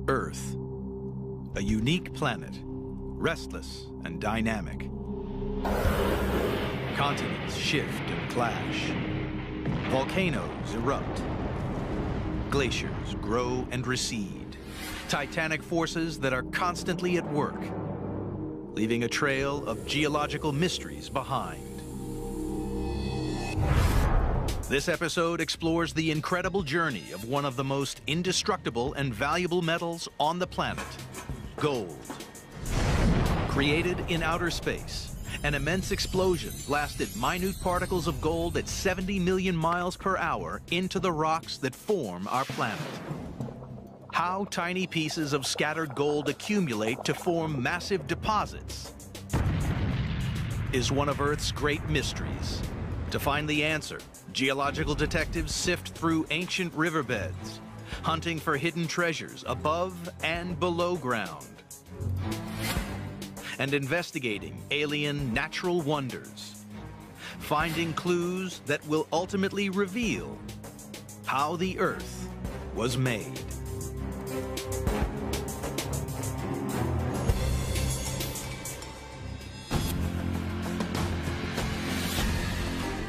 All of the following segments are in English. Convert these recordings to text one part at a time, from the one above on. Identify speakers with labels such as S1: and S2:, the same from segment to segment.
S1: Earth, a unique planet, restless and dynamic. Continents shift and clash. Volcanoes erupt. Glaciers grow and recede. Titanic forces that are constantly at work, leaving a trail of geological mysteries behind. This episode explores the incredible journey of one of the most indestructible and valuable metals on the planet, gold. Created in outer space, an immense explosion blasted minute particles of gold at 70 million miles per hour into the rocks that form our planet. How tiny pieces of scattered gold accumulate to form massive deposits is one of Earth's great mysteries. To find the answer, geological detectives sift through ancient riverbeds, hunting for hidden treasures above and below ground, and investigating alien natural wonders, finding clues that will ultimately reveal how the Earth was made.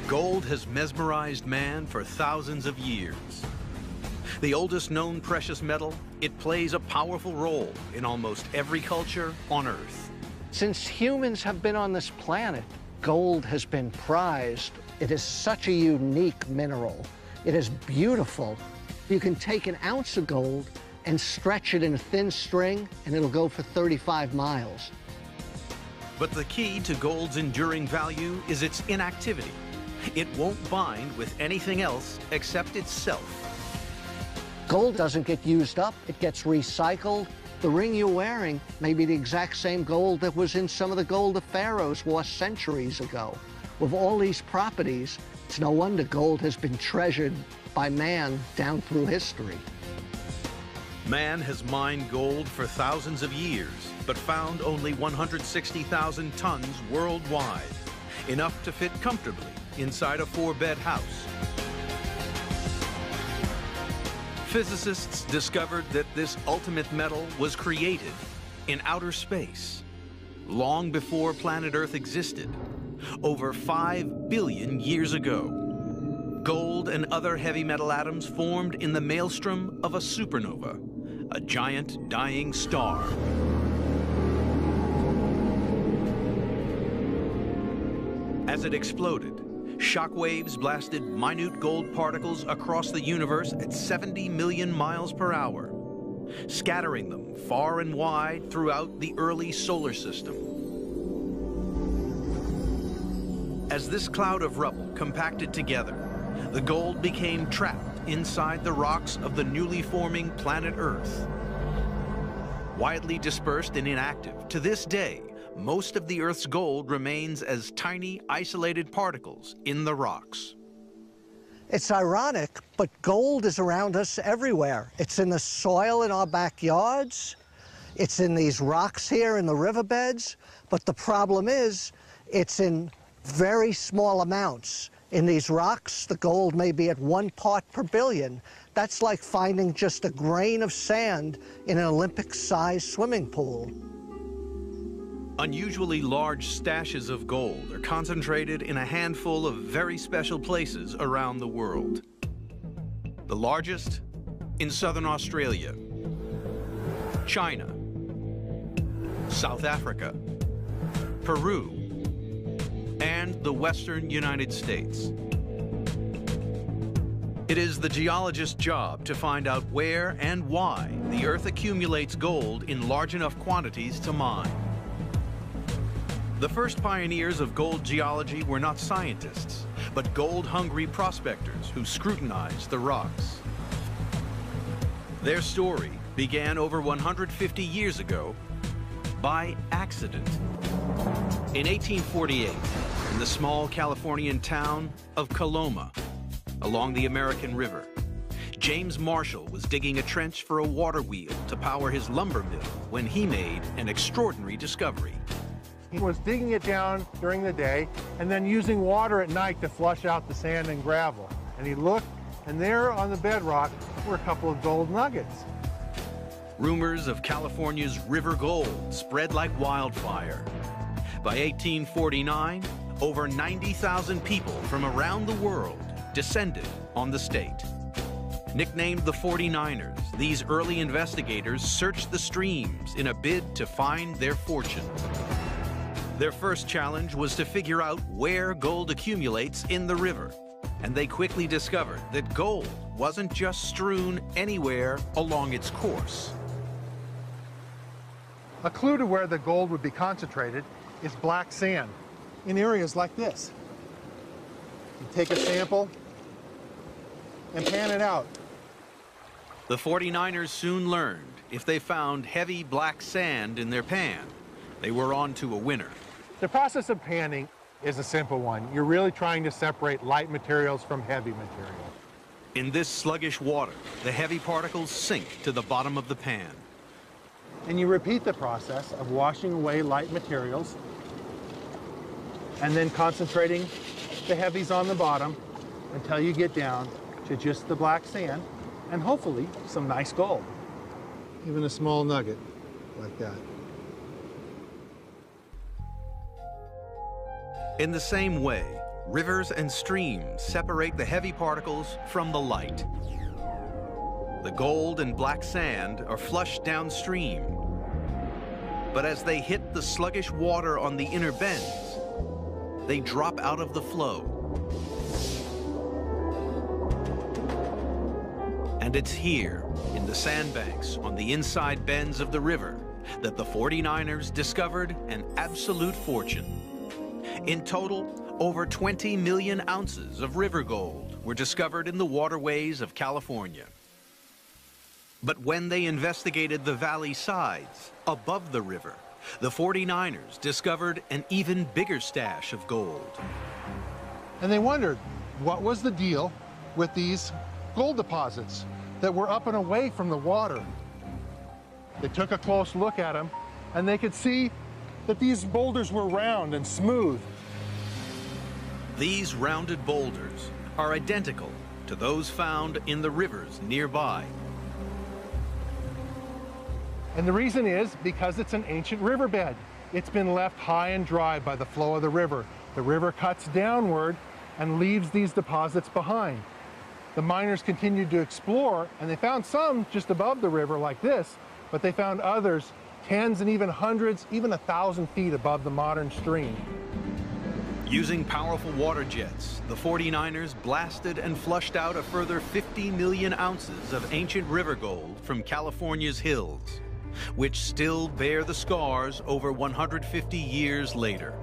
S1: Gold has mesmerized man for thousands of years. The oldest known precious metal, it plays a powerful role in almost every culture on Earth.
S2: Since humans have been on this planet, gold has been prized. It is such a unique mineral. It is beautiful. You can take an ounce of gold and stretch it in a thin string, and it'll go for 35 miles.
S1: But the key to gold's enduring value is its inactivity. It won't bind with anything else except itself.
S2: Gold doesn't get used up, it gets recycled. The ring you're wearing may be the exact same gold that was in some of the gold the pharaohs wore centuries ago. With all these properties, it's no wonder gold has been treasured by man down through history.
S1: Man has mined gold for thousands of years, but found only 160,000 tons worldwide, enough to fit comfortably inside a 4-bed house. Physicists discovered that this ultimate metal was created in outer space, long before planet Earth existed, over 5 billion years ago. Gold and other heavy metal atoms formed in the maelstrom of a supernova, a giant dying star. As it exploded, shockwaves blasted minute gold particles across the universe at 70 million miles per hour, scattering them far and wide throughout the early solar system. As this cloud of rubble compacted together, the gold became trapped inside the rocks of the newly forming planet Earth. Widely dispersed and inactive, to this day, most of the Earth's gold remains as tiny, isolated particles in the rocks.
S2: It's ironic, but gold is around us everywhere. It's in the soil in our backyards. It's in these rocks here in the riverbeds. But the problem is, it's in very small amounts. In these rocks, the gold may be at 1 part per billion. That's like finding just a grain of sand in an Olympic-sized swimming pool.
S1: Unusually large stashes of gold are concentrated in a handful of very special places around the world. The largest in southern Australia, China, South Africa, Peru, and the western United States. It is the geologist's job to find out where and why the Earth accumulates gold in large enough quantities to mine. The first pioneers of gold geology were not scientists, but gold-hungry prospectors who scrutinized the rocks. Their story began over 150 years ago by accident. In 1848, in the small Californian town of Coloma, along the American River, James Marshall was digging a trench for a water wheel to power his lumber mill when he made an extraordinary discovery.
S3: He was digging it down during the day and then using water at night to flush out the sand and gravel. And he looked, and there on the bedrock were a couple of gold nuggets.
S1: Rumors of California's river gold spread like wildfire. By 1849, over 90,000 people from around the world descended on the state. Nicknamed the 49ers, these early investigators searched the streams in a bid to find their fortune. Their first challenge was to figure out where gold accumulates in the river, and they quickly discovered that gold wasn't just strewn anywhere along its course.
S3: A clue to where the gold would be concentrated is black sand in areas like this. You take a sample and pan it out.
S1: The 49ers soon learned if they found heavy black sand in their pan, they were on to a winner.
S3: The process of panning is a simple one. You're really trying to separate light materials from heavy material.
S1: In this sluggish water, the heavy particles sink to the bottom of the pan.
S3: And you repeat the process of washing away light materials and then concentrating the heavies on the bottom until you get down to just the black sand and hopefully some nice gold. Even a small nugget like that.
S1: In the same way, rivers and streams separate the heavy particles from the light. The gold and black sand are flushed downstream, but as they hit the sluggish water on the inner bends, they drop out of the flow. And it's here, in the sandbanks on the inside bends of the river, that the 49ers discovered an absolute fortune. In total, over 20 million ounces of river gold were discovered in the waterways of California. But when they investigated the valley sides, above the river, the 49ers discovered an even bigger stash of gold.
S3: And they wondered, what was the deal with these gold deposits that were up and away from the water? They took a close look at them, and they could see that these boulders were round and smooth.
S1: These rounded boulders are identical to those found in the rivers nearby.
S3: And the reason is because it's an ancient riverbed. It's been left high and dry by the flow of the river. The river cuts downward and leaves these deposits behind. The miners continued to explore, and they found some just above the river like this, but they found others tens and even hundreds, even 1,000 feet above the modern stream.
S1: Using powerful water jets, the 49ers blasted and flushed out a further 50 million ounces of ancient river gold from California's hills, which still bear the scars over 150 years later.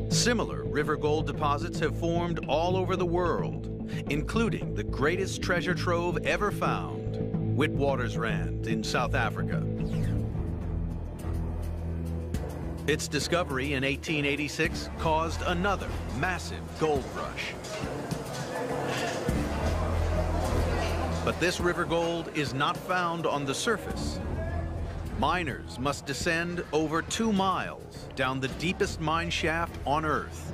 S1: Similar river gold deposits have formed all over the world, including the greatest treasure trove ever found, Witwatersrand in South Africa. Its discovery in 1886 caused another massive gold rush. But this river gold is not found on the surface. Miners must descend over 2 miles down the deepest mine shaft on Earth.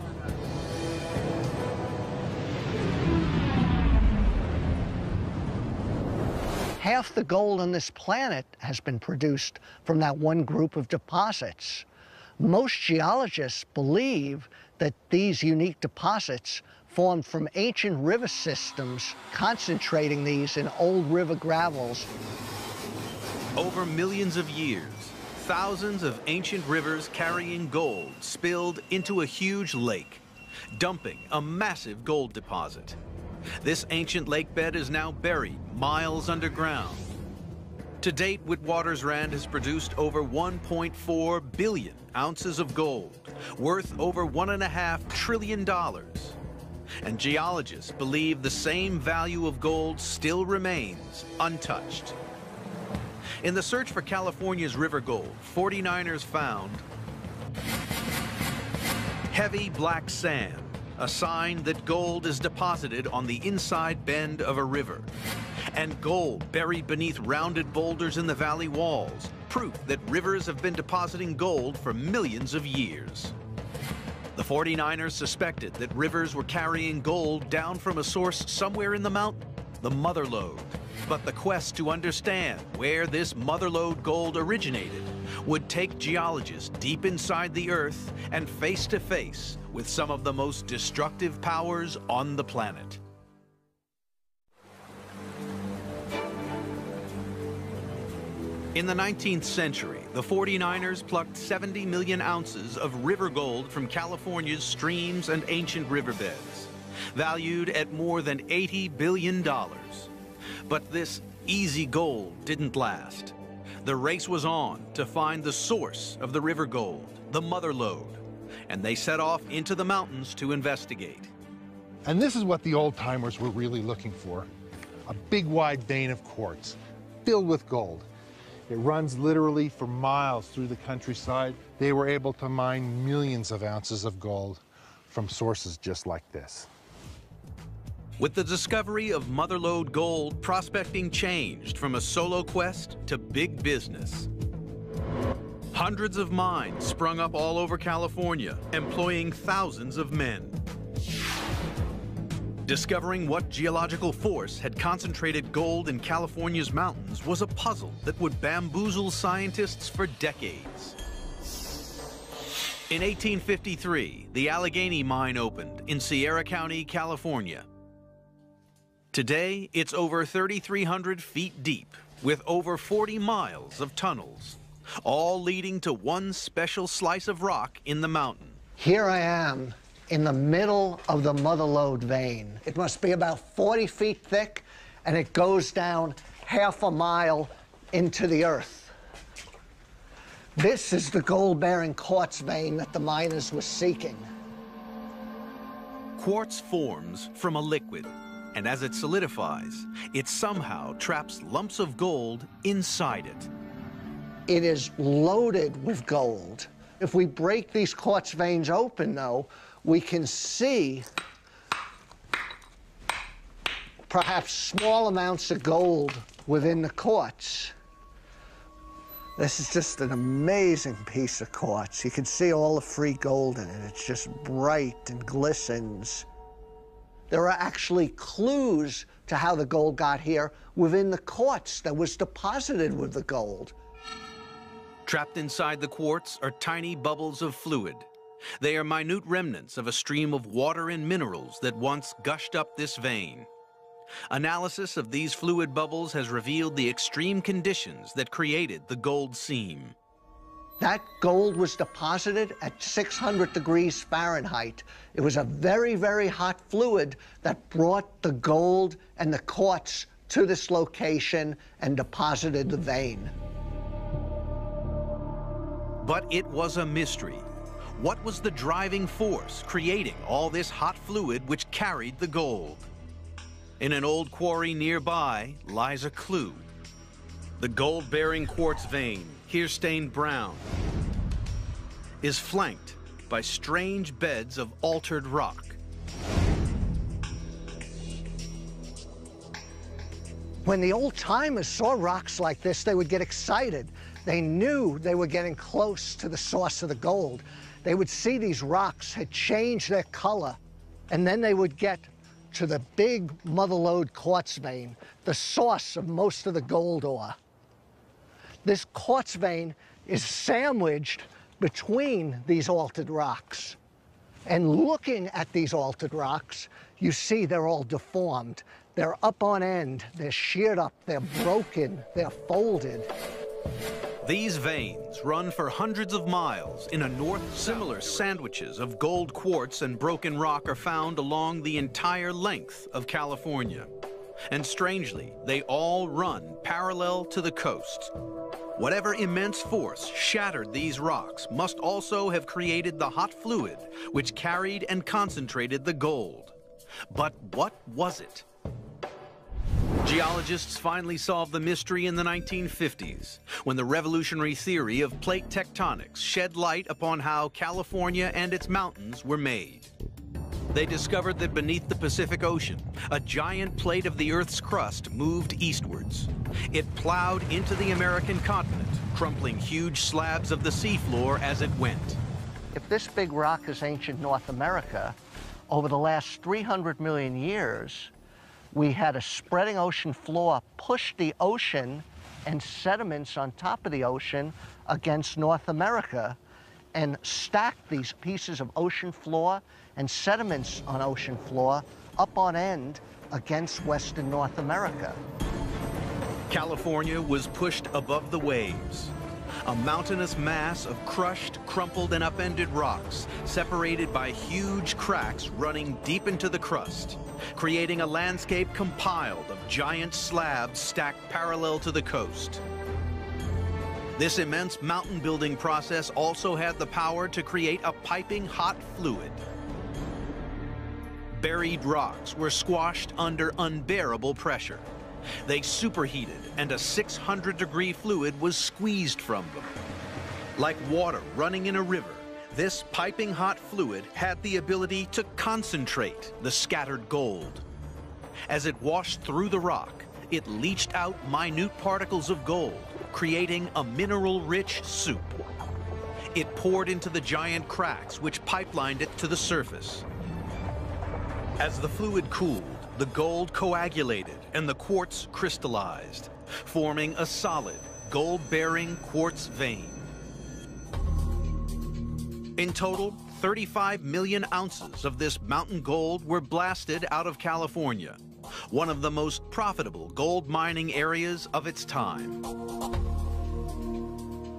S2: Half the gold on this planet has been produced from that one group of deposits. Most geologists believe that these unique deposits formed from ancient river systems, concentrating these in old river gravels.
S1: Over millions of years, thousands of ancient rivers carrying gold spilled into a huge lake, dumping a massive gold deposit. This ancient lake bed is now buried miles underground. To date, Witwatersrand has produced over 1.4 billion ounces of gold, worth over $1.5 trillion. And geologists believe the same value of gold still remains untouched. In the search for California's river gold, 49ers found heavy black sand, a sign that gold is deposited on the inside bend of a river, and gold buried beneath rounded boulders in the valley walls, proof that rivers have been depositing gold for millions of years. The 49ers suspected that rivers were carrying gold down from a source somewhere in the mountain, the mother lode. But the quest to understand where this mother lode gold originated would take geologists deep inside the Earth and face to face with some of the most destructive powers on the planet. In the 19th century, the 49ers plucked 70 million ounces of river gold from California's streams and ancient riverbeds, valued at more than $80 billion. But this easy gold didn't last. The race was on to find the source of the river gold, the mother lode, and they set off into the mountains to investigate.
S3: And this is what the old-timers were really looking for: a big wide vein of quartz filled with gold. It runs literally for miles through the countryside. They were able to mine millions of ounces of gold from sources just like this.
S1: With the discovery of mother lode gold, prospecting changed from a solo quest to big business. Hundreds of mines sprung up all over California, employing thousands of men. Discovering what geological force had concentrated gold in California's mountains was a puzzle that would bamboozle scientists for decades. In 1853, the Allegheny mine opened in Sierra County, California. Today, it's over 3,300 feet deep, with over 40 miles of tunnels, all leading to one special slice of rock in the mountain.
S2: Here I am in the middle of the mother lode vein. It must be about 40 feet thick, and it goes down half a mile into the earth. This is the gold-bearing quartz vein that the miners were seeking.
S1: Quartz forms from a liquid, and as it solidifies, it somehow traps lumps of gold inside it.
S2: It is loaded with gold. If we break these quartz veins open, though, we can see perhaps small amounts of gold within the quartz. This is just an amazing piece of quartz. You can see all the free gold in it. It's just bright and glistens. There are actually clues to how the gold got here within the quartz that was deposited with the gold.
S1: Trapped inside the quartz are tiny bubbles of fluid. They are minute remnants of a stream of water and minerals that once gushed up this vein. Analysis of these fluid bubbles has revealed the extreme conditions that created the gold seam.
S2: That gold was deposited at 600 degrees Fahrenheit. It was a very, very hot fluid that brought the gold and the quartz to this location and deposited the vein.
S1: But it was a mystery. What was the driving force creating all this hot fluid which carried the gold? In an old quarry nearby lies a clue. The gold-bearing quartz vein, here stained brown, is flanked by strange beds of altered rock.
S2: When the old-timers saw rocks like this, they would get excited. They knew they were getting close to the source of the gold. They would see these rocks had changed their color, and then they would get to the big mother lode quartz vein, the source of most of the gold ore. This quartz vein is sandwiched between these altered rocks. And looking at these altered rocks, you see they're all deformed. They're up on end, they're sheared up, they're broken, they're folded.
S1: These veins run for hundreds of miles in a north-south. Similar sandwiches of gold quartz and broken rock are found along the entire length of California. And strangely, they all run parallel to the coast. Whatever immense force shattered these rocks must also have created the hot fluid which carried and concentrated the gold. But what was it? Geologists finally solved the mystery in the 1950s, when the revolutionary theory of plate tectonics shed light upon how California and its mountains were made. They discovered that beneath the Pacific Ocean, a giant plate of the Earth's crust moved eastwards. It plowed into the American continent, crumpling huge slabs of the seafloor as it went.
S2: If this big rock is ancient North America, over the last 300 million years, We had a spreading ocean floor push the ocean and sediments on top of the ocean against North America and stack these pieces of ocean floor and sediments on ocean floor up on end against Western North America.
S1: California was pushed above the waves. A mountainous mass of crushed, crumpled, and upended rocks, separated by huge cracks running deep into the crust, creating a landscape compiled of giant slabs stacked parallel to the coast. This immense mountain building process also had the power to create a piping hot fluid. Buried rocks were squashed under unbearable pressure. They superheated, and a 600-degree fluid was squeezed from them. Like water running in a river, this piping hot fluid had the ability to concentrate the scattered gold. As it washed through the rock, it leached out minute particles of gold, creating a mineral-rich soup. It poured into the giant cracks which pipelined it to the surface. As the fluid cooled, the gold coagulated and the quartz crystallized, forming a solid, gold-bearing quartz vein. In total, 35 million ounces of this mountain gold were blasted out of California, one of the most profitable gold mining areas of its time.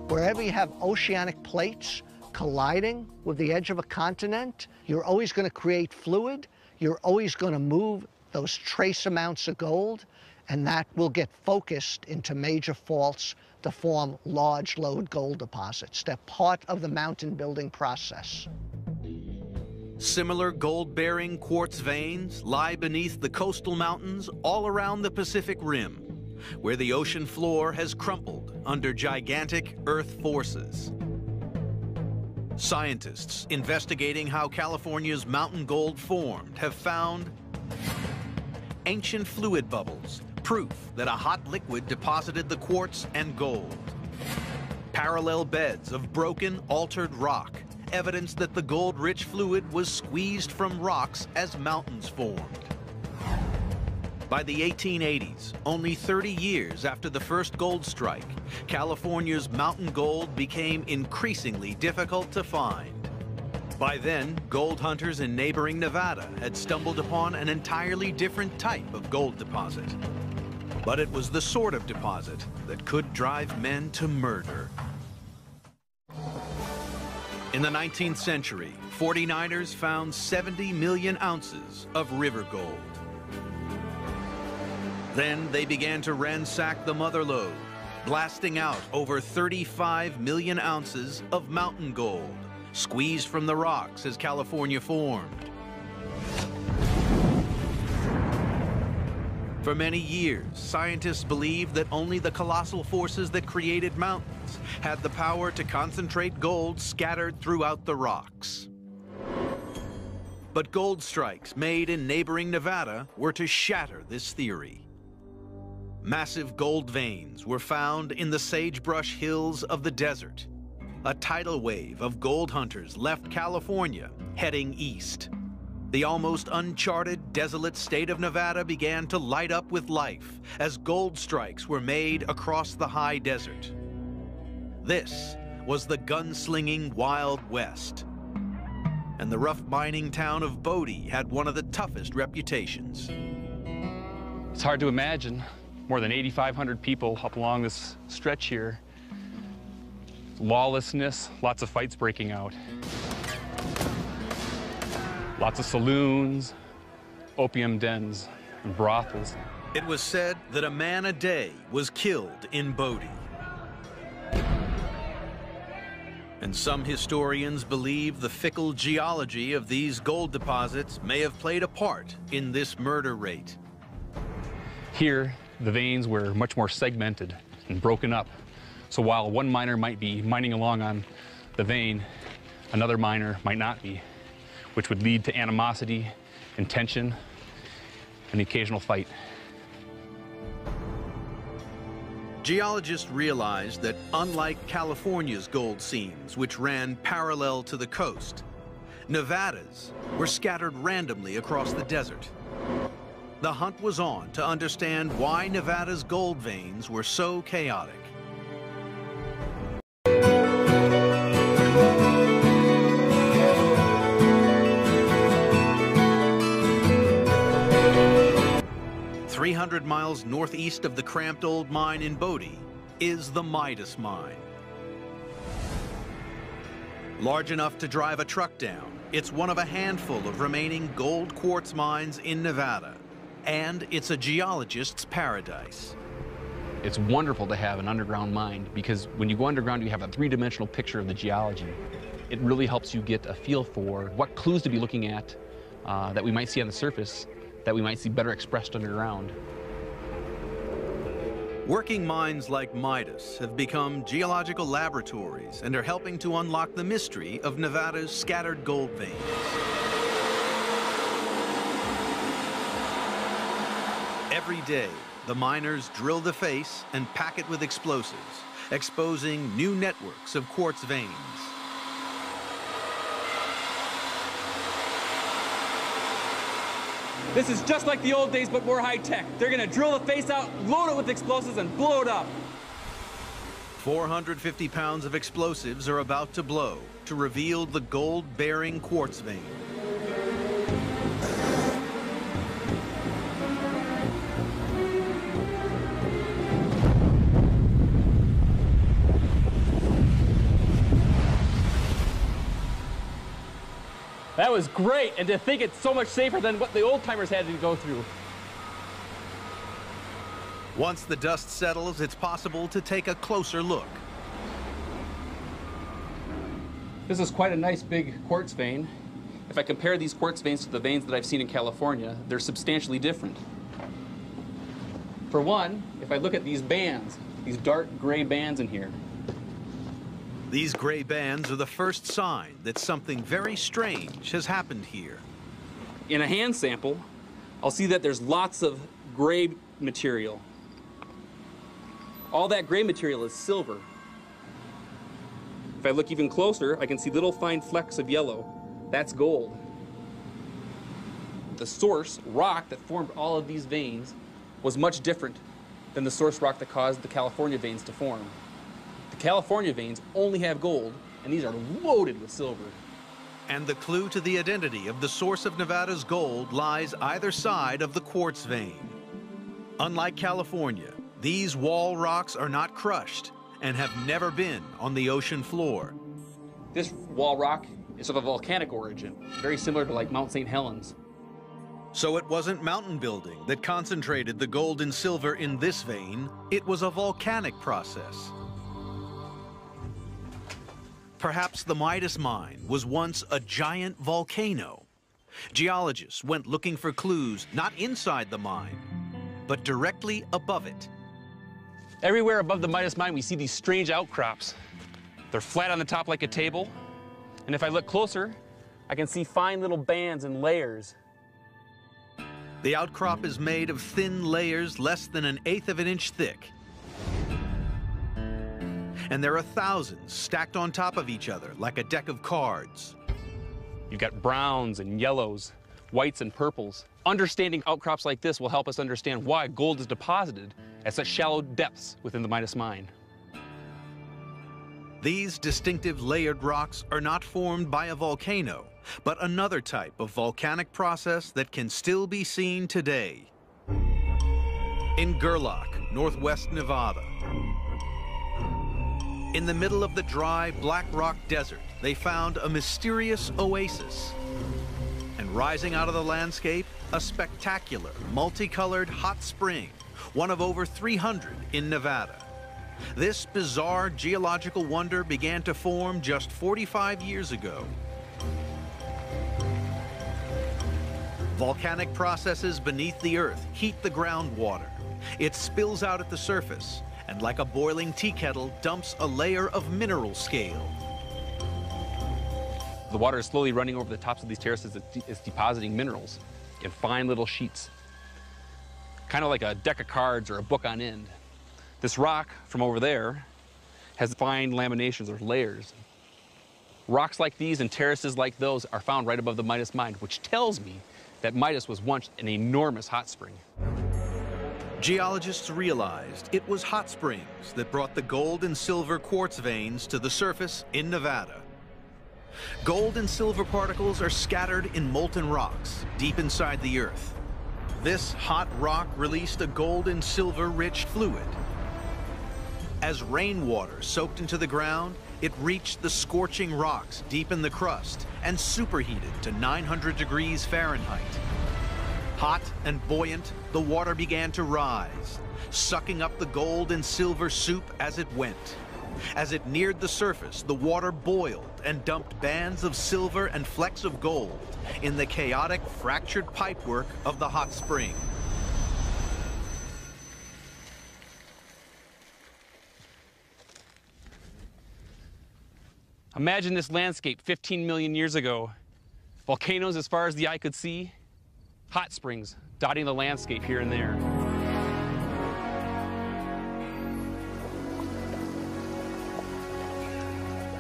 S2: Wherever you have oceanic plates colliding with the edge of a continent, you're always going to create fluid, you're always going to move those trace amounts of gold, and that will get focused into major faults to form large load gold deposits. They're part of the mountain building process.
S1: Similar gold-bearing quartz veins lie beneath the coastal mountains all around the Pacific Rim, where the ocean floor has crumpled under gigantic Earth forces. Scientists investigating how California's mountain gold formed have found ancient fluid bubbles, proof that a hot liquid deposited the quartz and gold. Parallel beds of broken, altered rock, evidence that the gold-rich fluid was squeezed from rocks as mountains formed. By the 1880s, only 30 years after the first gold strike, California's mountain gold became increasingly difficult to find. By then, gold hunters in neighboring Nevada had stumbled upon an entirely different type of gold deposit. But it was the sort of deposit that could drive men to murder. In the 19th century, 49ers found 70 million ounces of river gold. Then they began to ransack the mother lode, blasting out over 35 million ounces of mountain gold, squeezed from the rocks as California formed. For many years, scientists believed that only the colossal forces that created mountains had the power to concentrate gold scattered throughout the rocks. But gold strikes made in neighboring Nevada were to shatter this theory. Massive gold veins were found in the sagebrush hills of the desert. A tidal wave of gold hunters left California, heading east. The almost uncharted, desolate state of Nevada began to light up with life as gold strikes were made across the high desert. This was the gunslinging Wild West. And the rough mining town of Bodie had one of the toughest reputations.
S4: It's hard to imagine. More than 8,500 people up along this stretch here. Lawlessness, lots of fights breaking out. Lots of saloons, opium dens, and brothels.
S1: It was said that a man a day was killed in Bodie. And some historians believe the fickle geology of these gold deposits may have played a part in this murder rate.
S4: Here, the veins were much more segmented and broken up. So while one miner might be mining along on the vein, another miner might not be, which would lead to animosity and tension and the occasional fight.
S1: Geologists realized that unlike California's gold seams, which ran parallel to the coast, Nevada's were scattered randomly across the desert. the hunt was on to understand why Nevada's gold veins were so chaotic. "300 miles northeast of the cramped old mine in Bodie is the Midas Mine. Large enough to drive a truck down, it's one of a handful of remaining gold quartz mines in Nevada, and it's a geologist's paradise.
S4: It's wonderful to have an underground mine because when you go underground, you have a three-dimensional picture of the geology. It really helps you get a feel for what clues to be looking at that we might see on the surface, that we might see better expressed underground.
S1: Working mines like Midas have become geological laboratories and are helping to unlock the mystery of Nevada's scattered gold veins. Every day, the miners drill the face and pack it with explosives, exposing new networks of quartz veins.
S5: This is just like the old days, but more high-tech. They're gonna drill the face out, load it with explosives, and blow it up.
S1: 450 pounds of explosives are about to blow to reveal the gold-bearing quartz vein.
S5: That was great, and to think it's so much safer than what the old-timers had to go through.
S1: Once the dust settles, it's possible to take a closer look.
S5: This is quite a nice big quartz vein. If I compare these quartz veins to the veins that I've seen in California, they're substantially different. For one, if I look at these bands, these dark gray bands in here,
S1: these gray bands are the first sign that something very strange has happened here.
S5: in a hand sample, I'll see that there's lots of gray material. All that gray material is silver. If I look even closer, I can see little fine flecks of yellow. That's gold. The source rock that formed all of these veins was much different than the source rock that caused the California veins to form. The California veins only have gold, and these are loaded with silver.
S1: And the clue to the identity of the source of Nevada's gold lies either side of the quartz vein. Unlike California, these wall rocks are not crushed and have never been on the ocean floor.
S5: This wall rock is of a volcanic origin, very similar to like Mount St. Helens.
S1: So it wasn't mountain building that concentrated the gold and silver in this vein, it was a volcanic process. Perhaps the Midas mine was once a giant volcano. Geologists went looking for clues not inside the mine, but directly above it.
S5: Everywhere above the Midas mine, we see these strange outcrops. They're flat on the top like a table, and if I look closer, I can see fine little bands and layers.
S1: The outcrop is made of thin layers less than 1/8 of an inch thick. And there are thousands stacked on top of each other like a deck of cards.
S5: You've got browns and yellows, whites and purples. Understanding outcrops like this will help us understand why gold is deposited at such shallow depths within the Midas mine.
S1: These distinctive layered rocks are not formed by a volcano, but another type of volcanic process that can still be seen today. In Gerlach, northwest Nevada. In the middle of the dry, black rock desert, they found a mysterious oasis. And rising out of the landscape, a spectacular, multicolored hot spring, one of over 300 in Nevada. This bizarre geological wonder began to form just 45 years ago. Volcanic processes beneath the earth heat the groundwater. It spills out at the surface, and like a boiling tea kettle, dumps a layer of mineral scale.
S5: The water is slowly running over the tops of these terraces. It's depositing minerals in fine little sheets, kind of like a deck of cards or a book on end. This rock from over there has fine laminations or layers. Rocks like these and terraces like those are found right above the Midas mine, which tells me that Midas was once an enormous hot spring.
S1: Geologists realized it was hot springs that brought the gold and silver quartz veins to the surface in Nevada. Gold and silver particles are scattered in molten rocks deep inside the earth. This hot rock released a gold and silver-rich fluid. As rainwater soaked into the ground, it reached the scorching rocks deep in the crust and superheated to 900 degrees Fahrenheit. Hot and buoyant, the water began to rise, sucking up the gold and silver soup as it went. As it neared the surface, the water boiled and dumped bands of silver and flecks of gold in the chaotic, fractured pipework of the hot spring.
S5: Imagine this landscape 15 million years ago. Volcanoes as far as the eye could see, hot springs dotting the landscape here and there.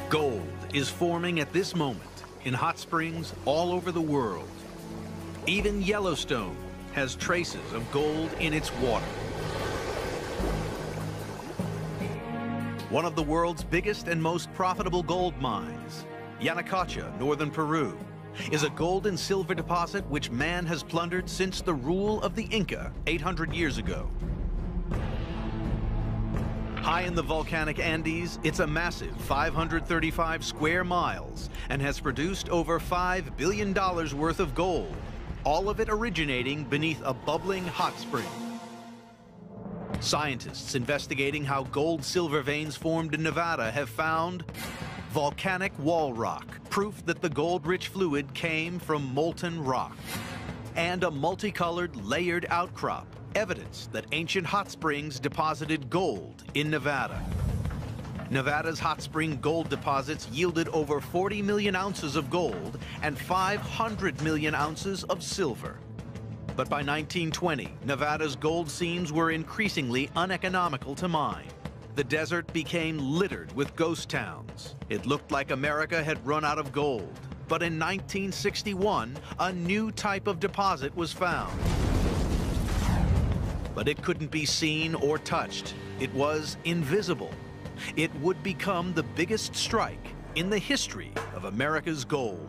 S1: Gold is forming at this moment in hot springs all over the world. Even Yellowstone has traces of gold in its water. One of the world's biggest and most profitable gold mines, Yanacocha, northern Peru, is a gold and silver deposit which man has plundered since the rule of the Inca 800 years ago. High in the volcanic Andes, it's a massive 535 square miles and has produced over $5 billion worth of gold, all of it originating beneath a bubbling hot spring. Scientists investigating how gold-silver veins formed in Nevada have found volcanic wall rock, proof that the gold-rich fluid came from molten rock, and a multicolored layered outcrop, evidence that ancient hot springs deposited gold in Nevada. Nevada's hot spring gold deposits yielded over 40 million ounces of gold and 500 million ounces of silver. But by 1920, Nevada's gold seams were increasingly uneconomical to mine. The desert became littered with ghost towns. It looked like America had run out of gold. But in 1961, a new type of deposit was found. But it couldn't be seen or touched. It was invisible. It would become the biggest strike in the history of America's gold.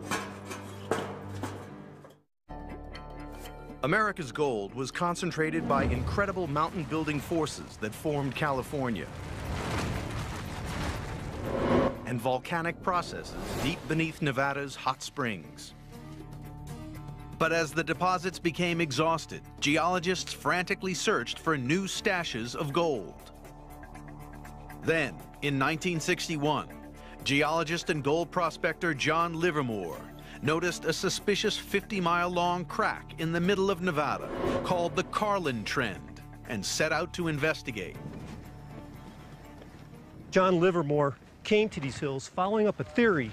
S1: America's gold was concentrated by incredible mountain-building forces that formed California and volcanic processes deep beneath Nevada's hot springs. But as the deposits became exhausted, geologists frantically searched for new stashes of gold. Then, in 1961, geologist and gold prospector John Livermore noticed a suspicious 50-mile-long crack in the middle of Nevada called the Carlin Trend and set out to investigate.
S6: John Livermore came to these hills following up a theory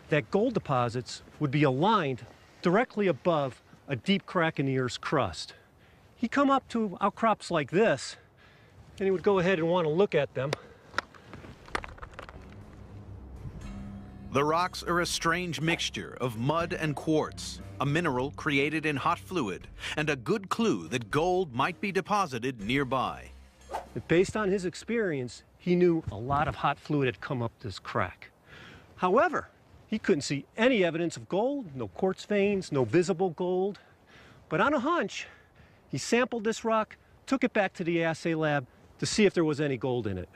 S6: that gold deposits would be aligned directly above a deep crack in the Earth's crust. He'd come up to outcrops like this, and he would go ahead and want to look at them.
S1: The rocks are a strange mixture of mud and quartz, a mineral created in hot fluid, and a good clue that gold might be deposited nearby.
S6: Based on his experience, he knew a lot of hot fluid had come up this crack. However, he couldn't see any evidence of gold, no quartz veins, no visible gold. But on a hunch, he sampled this rock, took it back to the assay lab to see if there was any gold in it.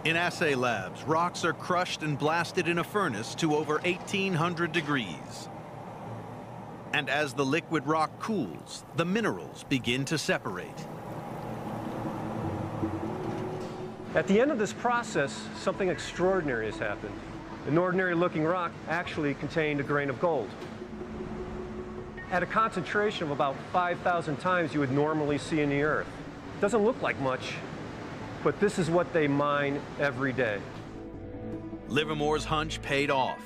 S1: In assay labs, rocks are crushed and blasted in a furnace to over 1,800 degrees. And as the liquid rock cools, the minerals begin to separate.
S6: At the end of this process, something extraordinary has happened. An ordinary-looking rock actually contained a grain of gold. At a concentration of about 5,000 times you would normally see in the Earth. It doesn't look like much, but this is what they mine every day.
S1: Livermore's hunch paid off.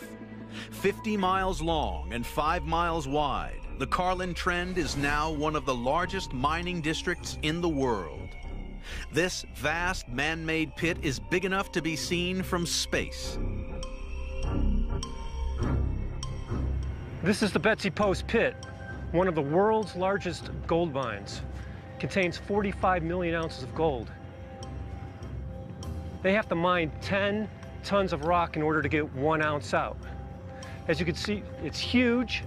S1: 50 miles long and 5 miles wide, the Carlin Trend is now one of the largest mining districts in the world. This vast man-made pit is big enough to be seen from space.
S6: This is the Betsy Post Pit, one of the world's largest gold mines. Contains 45 million ounces of gold. They have to mine 10 tons of rock in order to get 1 ounce out. As you can see, it's huge,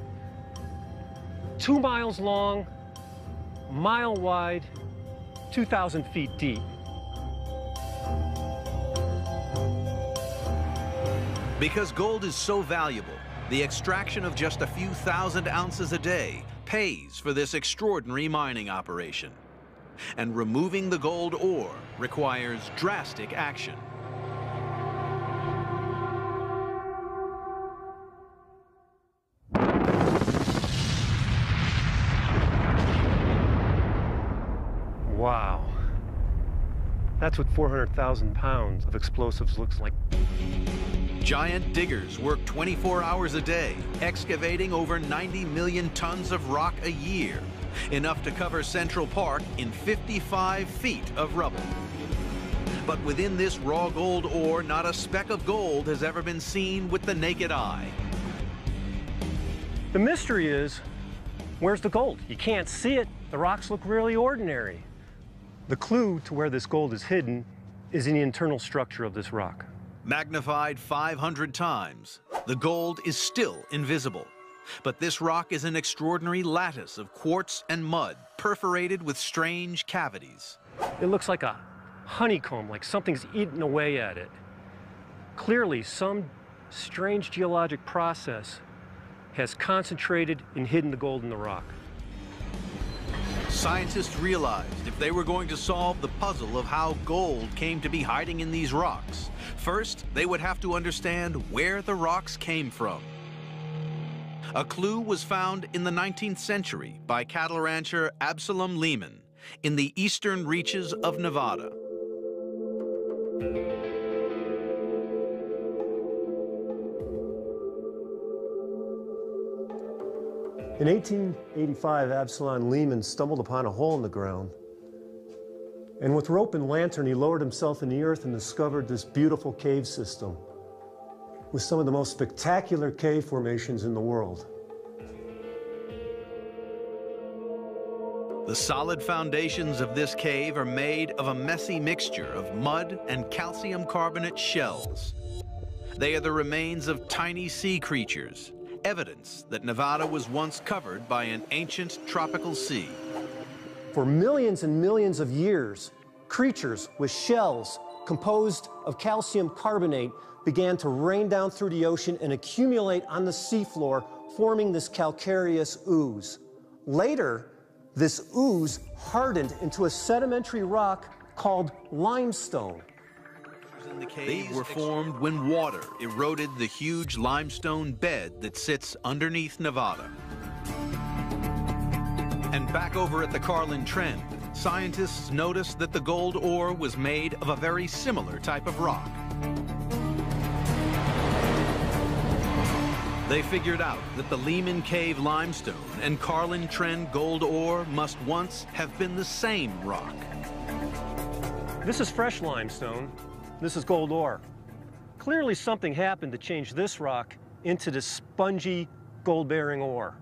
S6: 2 miles long, a mile wide, 2,000 feet deep.
S1: Because gold is so valuable, the extraction of just a few thousand ounces a day pays for this extraordinary mining operation. And removing the gold ore requires drastic action.
S6: Wow. That's what 400,000 pounds of explosives looks like.
S1: Giant diggers work 24 hours a day, excavating over 90 million tons of rock a year, enough to cover Central Park in 55 feet of rubble. But within this raw gold ore, not a speck of gold has ever been seen with the naked eye.
S6: The mystery is, where's the gold? You can't see it. The rocks look really ordinary. The clue to where this gold is hidden is in the internal structure of this rock.
S1: Magnified 500 times, the gold is still invisible. But this rock is an extraordinary lattice of quartz and mud, perforated with strange cavities.
S6: It looks like a honeycomb, like something's eaten away at it. Clearly, some strange geologic process has concentrated and hidden the gold in the rock.
S1: Scientists realized if they were going to solve the puzzle of how gold came to be hiding in these rocks, first they would have to understand where the rocks came from. A clue was found in the 19th century by cattle rancher Absalom Lehman in the eastern reaches of Nevada.
S6: In 1885, Absalom Lehman stumbled upon a hole in the ground. And with rope and lantern, he lowered himself in the earth and discovered this beautiful cave system with some of the most spectacular cave formations in the world.
S1: The solid foundations of this cave are made of a messy mixture of mud and calcium carbonate shells. They are the remains of tiny sea creatures, evidence that Nevada was once covered by an ancient tropical sea.
S6: For millions and millions of years, creatures with shells composed of calcium carbonate began to rain down through the ocean and accumulate on the seafloor, forming this calcareous ooze. Later, this ooze hardened into a sedimentary rock called limestone.
S1: They were formed when water eroded the huge limestone bed that sits underneath Nevada. And back over at the Carlin Trend, scientists noticed that the gold ore was made of a very similar type of rock. They figured out that the Lehman Cave limestone and Carlin Trend gold ore must once have been the same rock.
S6: This is fresh limestone. This is gold ore. Clearly something happened to change this rock into this spongy gold-bearing ore.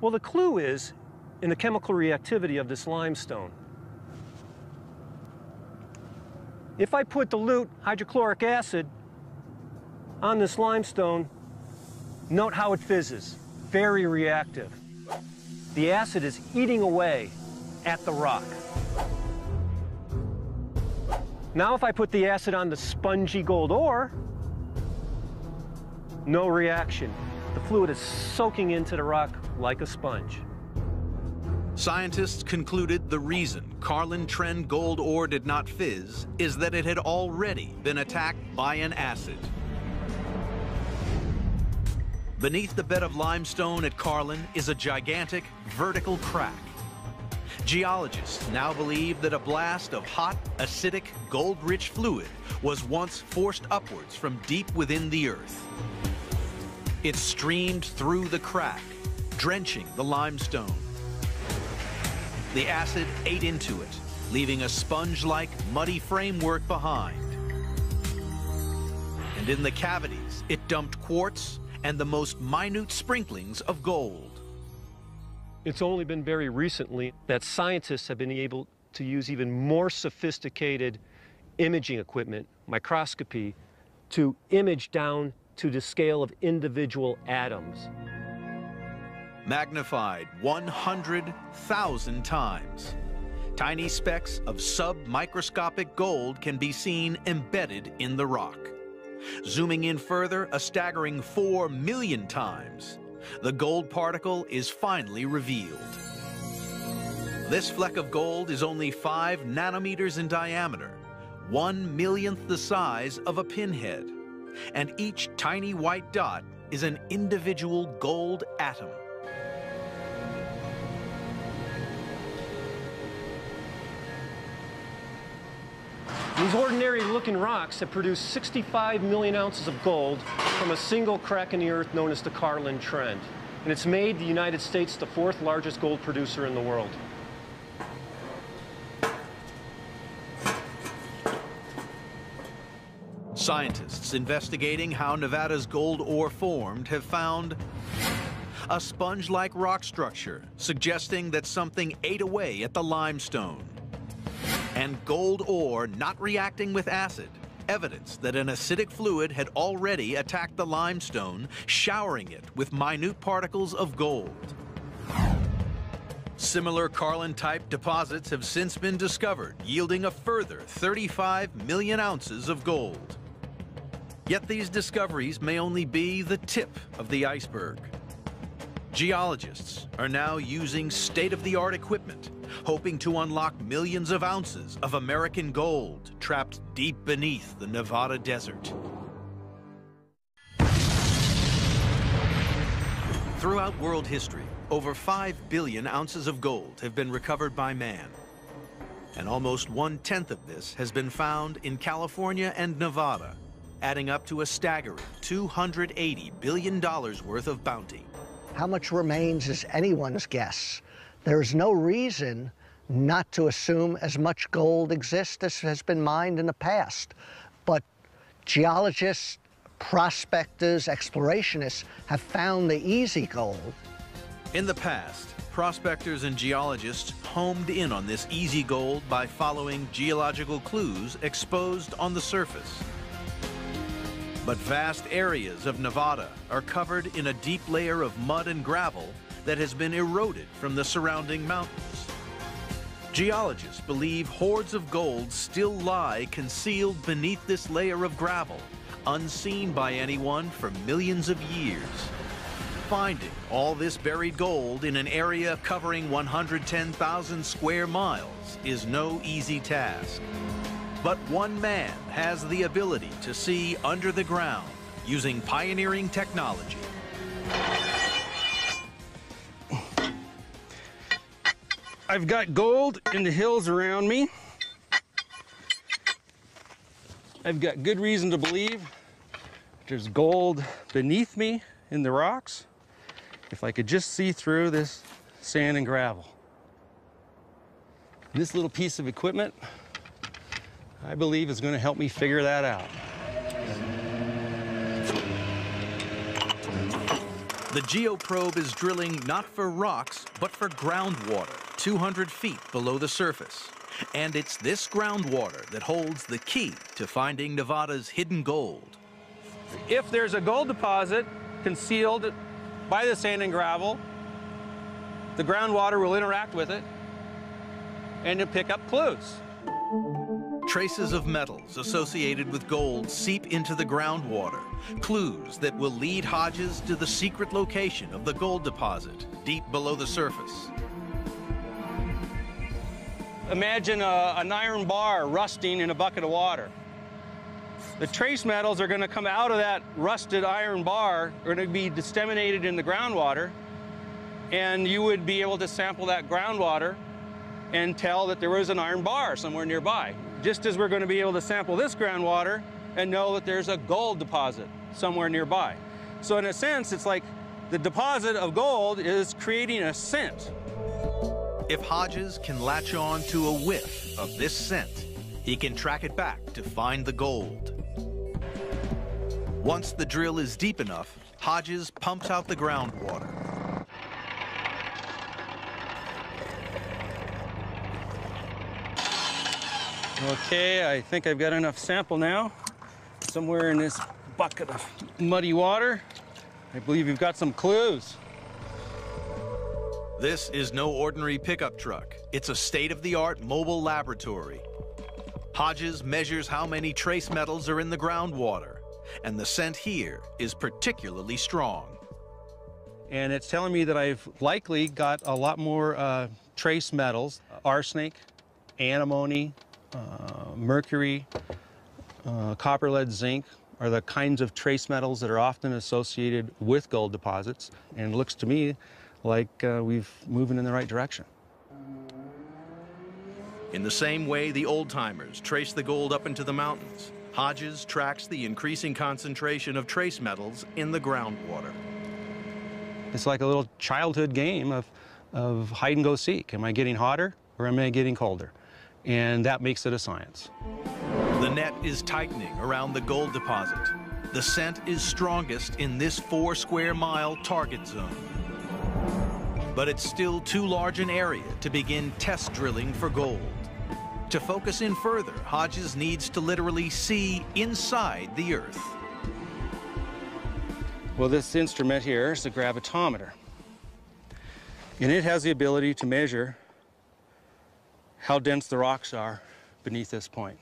S6: Well, the clue is in the chemical reactivity of this limestone. If I put dilute hydrochloric acid on this limestone, note how it fizzes. Very reactive. The acid is eating away at the rock. Now if I put the acid on the spongy gold ore, no reaction. The fluid is soaking into the rock like a sponge.
S1: Scientists concluded the reason Carlin Trend gold ore did not fizz is that it had already been attacked by an acid. Beneath the bed of limestone at Carlin is a gigantic vertical crack. Geologists now believe that a blast of hot, acidic, gold-rich fluid was once forced upwards from deep within the earth. It streamed through the crack, drenching the limestone. The acid ate into it, leaving a sponge-like, muddy framework behind. And in the cavities, it dumped quartz and the most minute sprinklings of gold.
S6: It's only been very recently that scientists have been able to use even more sophisticated imaging equipment, microscopy, to image down to the scale of individual atoms.
S1: Magnified 100,000 times. Tiny specks of submicroscopic gold can be seen embedded in the rock. Zooming in further, a staggering 4 million times, the gold particle is finally revealed. This fleck of gold is only 5 nanometers in diameter, 1/1,000,000th the size of a pinhead, and each tiny white dot is an individual gold atom.
S6: These ordinary-looking rocks have produced 65 million ounces of gold from a single crack in the earth known as the Carlin Trend. And it's made the United States the 4th largest gold producer in the world.
S1: Scientists investigating how Nevada's gold ore formed have found a sponge-like rock structure, suggesting that something ate away at the limestone. And gold ore not reacting with acid, evidence that an acidic fluid had already attacked the limestone, showering it with minute particles of gold. Similar Carlin-type deposits have since been discovered, yielding a further 35 million ounces of gold. Yet these discoveries may only be the tip of the iceberg. Geologists are now using state-of-the-art equipment, hoping to unlock millions of ounces of American gold trapped deep beneath the Nevada desert. Throughout world history, over 5 billion ounces of gold have been recovered by man. And almost 1/10 of this has been found in California and Nevada, adding up to a staggering $280 billion worth of bounty.
S2: How much remains is anyone's guess. There is no reason not to assume as much gold exists as has been mined in the past. But geologists, prospectors, explorationists have found the easy gold.
S1: In the past, prospectors and geologists homed in on this easy gold by following geological clues exposed on the surface. But vast areas of Nevada are covered in a deep layer of mud and gravel that has been eroded from the surrounding mountains. Geologists believe hoards of gold still lie concealed beneath this layer of gravel, unseen by anyone for millions of years. Finding all this buried gold in an area covering 110,000 square miles is no easy task. But one man has the ability to see under the ground using pioneering technology.
S7: I've got gold in the hills around me. I've got good reason to believe there's gold beneath me in the rocks. If I could just see through this sand and gravel. This little piece of equipment, I believe, is going to help me figure that out.
S1: The geoprobe is drilling not for rocks, but for groundwater 200 feet below the surface. And it's this groundwater that holds the key to finding Nevada's hidden gold.
S7: If there's a gold deposit concealed by the sand and gravel, the groundwater will interact with it and it'll pick up clues.
S1: Traces of metals associated with gold seep into the groundwater, clues that will lead Hodges to the secret location of the gold deposit deep below the surface.
S7: Imagine an iron bar rusting in a bucket of water. The trace metals are going to come out of that rusted iron bar, are going to be disseminated in the groundwater, and you would be able to sample that groundwater and tell that there was an iron bar somewhere nearby. Just as we're going to be able to sample this groundwater and know that there's a gold deposit somewhere nearby. So in a sense, it's like the deposit of gold is creating a scent.
S1: If Hodges can latch on to a whiff of this scent, he can track it back to find the gold. Once the drill is deep enough, Hodges pumps out the groundwater.
S7: Okay, I think I've got enough sample now. Somewhere in this bucket of muddy water, I believe you've got some clues.
S1: This is no ordinary pickup truck. It's a state-of-the-art mobile laboratory. Hodges measures how many trace metals are in the groundwater, and the scent here is particularly strong.
S7: And it's telling me that I've likely got a lot more trace metals. Arsenic, antimony, mercury, copper, lead, zinc are the kinds of trace metals that are often associated with gold deposits. And it looks to me like we've moving in the right direction.
S1: In the same way the old-timers traced the gold up into the mountains, Hodges tracks the increasing concentration of trace metals in the groundwater.
S7: It's like a little childhood game of hide and go seek. Am I getting hotter or am I getting colder? And that makes it a science.
S1: The net is tightening around the gold deposit. The scent is strongest in this 4 square mile target zone. But it's still too large an area to begin test drilling for gold. To focus in further, Hodges needs to literally see inside the earth.
S7: Well, this instrument here is a gravitometer. And it has the ability to measure how dense the rocks are beneath this point.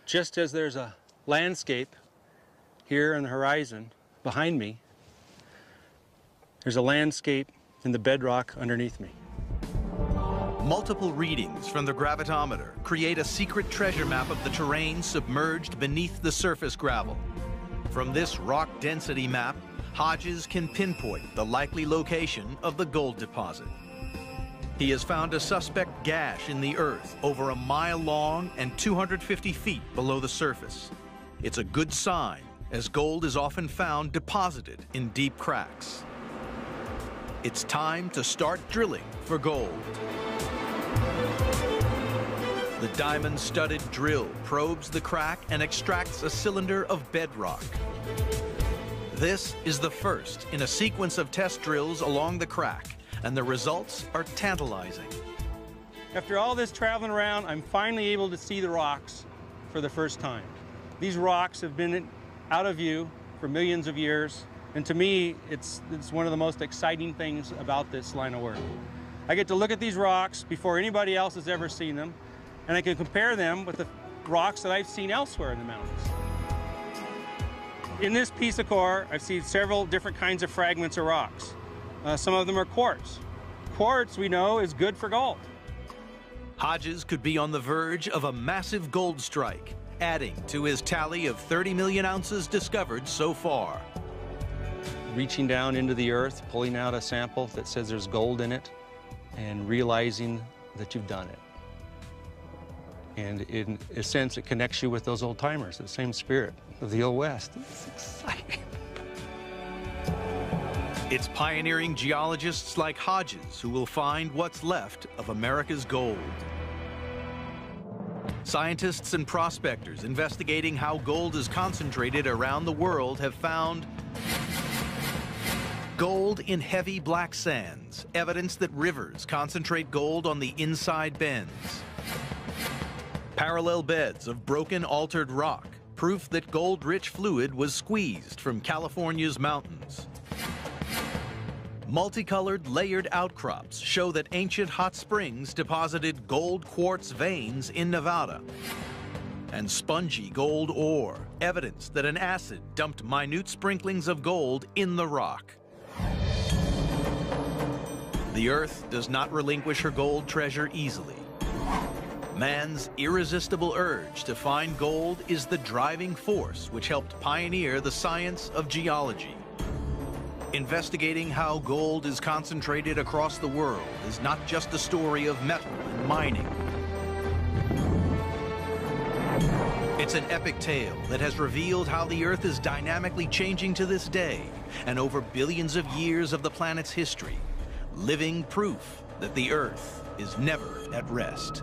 S7: Just as there's a landscape here on the horizon behind me, there's a landscape in the bedrock underneath me.
S1: Multiple readings from the gravitometer create a secret treasure map of the terrain submerged beneath the surface gravel. From this rock density map, Hodges can pinpoint the likely location of the gold deposit. He has found a suspect gash in the earth over a mile long and 250 feet below the surface. It's a good sign, as gold is often found deposited in deep cracks. It's time to start drilling for gold. The diamond-studded drill probes the crack and extracts a cylinder of bedrock. This is the first in a sequence of test drills along the crack, and the results are tantalizing.
S7: After all this traveling around, I'm finally able to see the rocks for the first time. These rocks have been out of view for millions of years, and to me, it's one of the most exciting things about this line of work. I get to look at these rocks before anybody else has ever seen them, and I can compare them with the rocks that I've seen elsewhere in the mountains. In this piece of core, I've seen several different kinds of fragments of rocks. Some of them are quartz. Quartz, we know, is good for gold.
S1: Hodges could be on the verge of a massive gold strike, adding to his tally of 30 million ounces discovered so far.
S7: Reaching down into the earth, pulling out a sample that says there's gold in it, and realizing that you've done it. And in a sense, it connects you with those old timers, the same spirit of the Old West. It's exciting.
S1: It's pioneering geologists like Hodges who will find what's left of America's gold. Scientists and prospectors investigating how gold is concentrated around the world have found gold in heavy black sands, evidence that rivers concentrate gold on the inside bends. Parallel beds of broken, altered rock, proof that gold-rich fluid was squeezed from California's mountains. Multicolored, layered outcrops show that ancient hot springs deposited gold quartz veins in Nevada. And spongy gold ore, evidence that an acid dumped minute sprinklings of gold in the rock. The Earth does not relinquish her gold treasure easily. Man's irresistible urge to find gold is the driving force which helped pioneer the science of geology. Investigating how gold is concentrated across the world is not just a story of metal and mining. It's an epic tale that has revealed how the Earth is dynamically changing to this day, and over billions of years of the planet's history, living proof that the Earth is never at rest.